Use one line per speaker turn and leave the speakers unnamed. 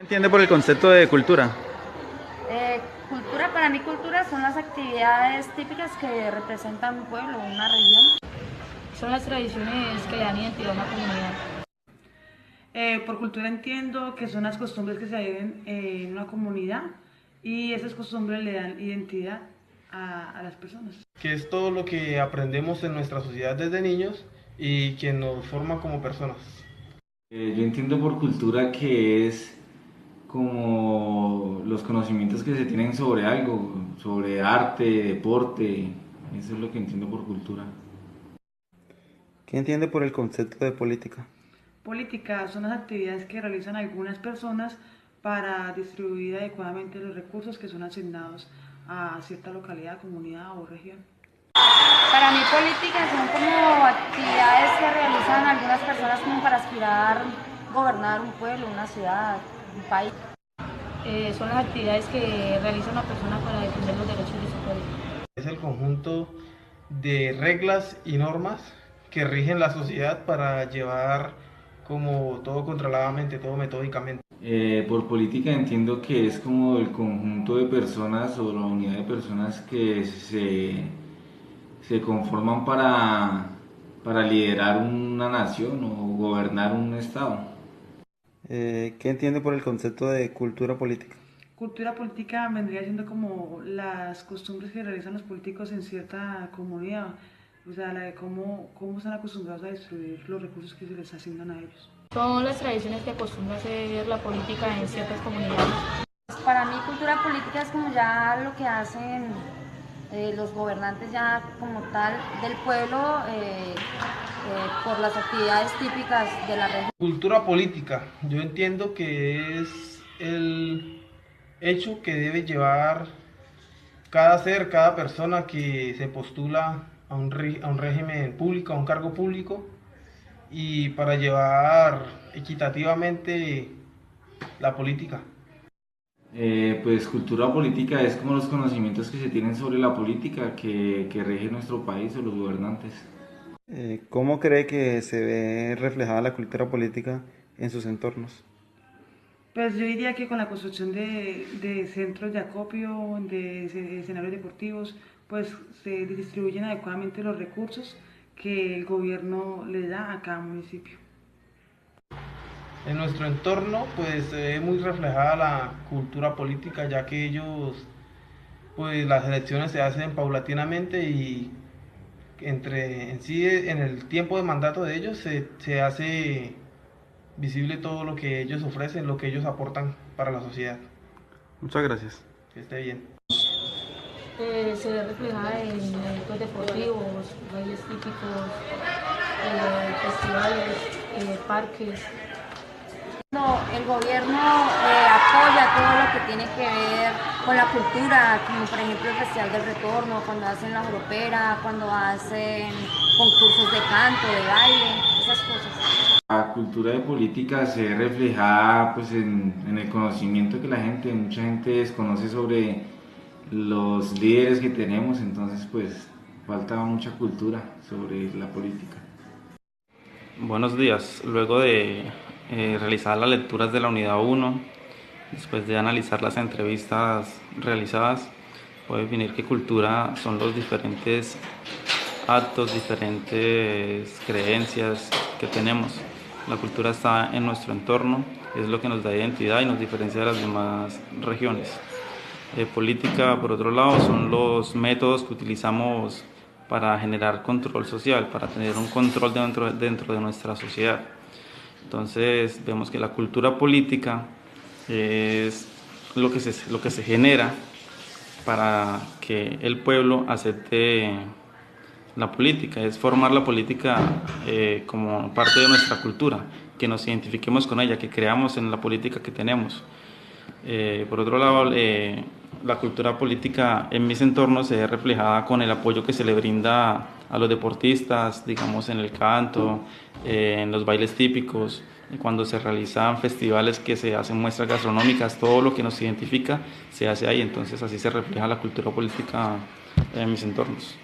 ¿Qué entiende por el concepto de cultura?
Cultura, para mí cultura son las actividades típicas que representan un pueblo, una región.
Son las tradiciones que le dan identidad a una comunidad.
Por cultura entiendo que son las costumbres que se viven en una comunidad y esas costumbres le dan identidad a las personas.
Que es todo lo que aprendemos en nuestra sociedad desde niños y que nos forma como personas.
Yo entiendo por cultura que es como los conocimientos que se tienen sobre algo, sobre arte, deporte, eso es lo que entiendo por cultura.
¿Qué entiende por el concepto de política?
Política son las actividades que realizan algunas personas para distribuir adecuadamente los recursos que son asignados a cierta localidad, comunidad o región.
Para mí políticas son como actividades que realizan algunas personas como para aspirar a gobernar un pueblo, una ciudad, un país.
Son las actividades que realiza una persona para defender los derechos de su pueblo.
Es el conjunto de reglas y normas que rigen la sociedad para llevar como todo controladamente, todo metódicamente.
Por política entiendo que es como el conjunto de personas o la unidad de personas que se conforman para liderar una nación o gobernar un estado.
¿Qué entiende por el concepto de cultura política?
Cultura política vendría siendo como las costumbres que realizan los políticos en cierta comunidad, o sea, la de cómo están acostumbrados a distribuir los recursos que se les asignan a ellos.
Son las tradiciones que acostumbra hacer la política en ciertas comunidades.
Para mí cultura política es como ya lo que hacen los gobernantes ya como tal del pueblo por las actividades típicas de la región.
Cultura política, yo entiendo que es el hecho que debe llevar cada ser, cada persona que se postula a un régimen público, a un cargo público, y para llevar equitativamente la política.
Pues cultura política es como los conocimientos que se tienen sobre la política que rige nuestro país o los gobernantes.
¿Cómo cree que se ve reflejada la cultura política en sus entornos?
Pues yo diría que con la construcción de centros de acopio, de escenarios deportivos, pues se distribuyen adecuadamente los recursos que el gobierno le da a cada municipio.
En nuestro entorno pues se ve muy reflejada la cultura política, ya que ellos, pues las elecciones se hacen paulatinamente y en sí en el tiempo de mandato de ellos se hace visible todo lo que ellos ofrecen, lo que ellos aportan para la sociedad.
Muchas gracias.
Que esté bien.
Se ve reflejada en eventos deportivos, bailes típicos, festivales, parques.
Cuando el gobierno apoya todo lo que tiene que ver con la cultura, como por ejemplo el Festival del Retorno, cuando hacen la jropera, cuando hacen concursos de canto, de baile, esas cosas.
La cultura de política se ve reflejada pues, en el conocimiento que mucha gente desconoce sobre los líderes que tenemos, entonces pues falta mucha cultura sobre la política.
Buenos días. Luego de realizar las lecturas de la unidad 1, después de analizar las entrevistas realizadas, puedo definir que cultura son los diferentes actos, diferentes creencias que tenemos. La cultura está en nuestro entorno, es lo que nos da identidad y nos diferencia de las demás regiones. Política, por otro lado, son los métodos que utilizamos para generar control social, para tener un control dentro de nuestra sociedad. Entonces vemos que la cultura política es lo que se genera para que el pueblo acepte la política, es formar la política como parte de nuestra cultura, que nos identifiquemos con ella, que creamos en la política que tenemos. Por otro lado, la cultura política en mis entornos se ve reflejada con el apoyo que se le brinda a los deportistas, digamos en el canto, en los bailes típicos, cuando se realizan festivales que se hacen muestras gastronómicas, todo lo que nos identifica se hace ahí, entonces así se refleja la cultura política en mis entornos.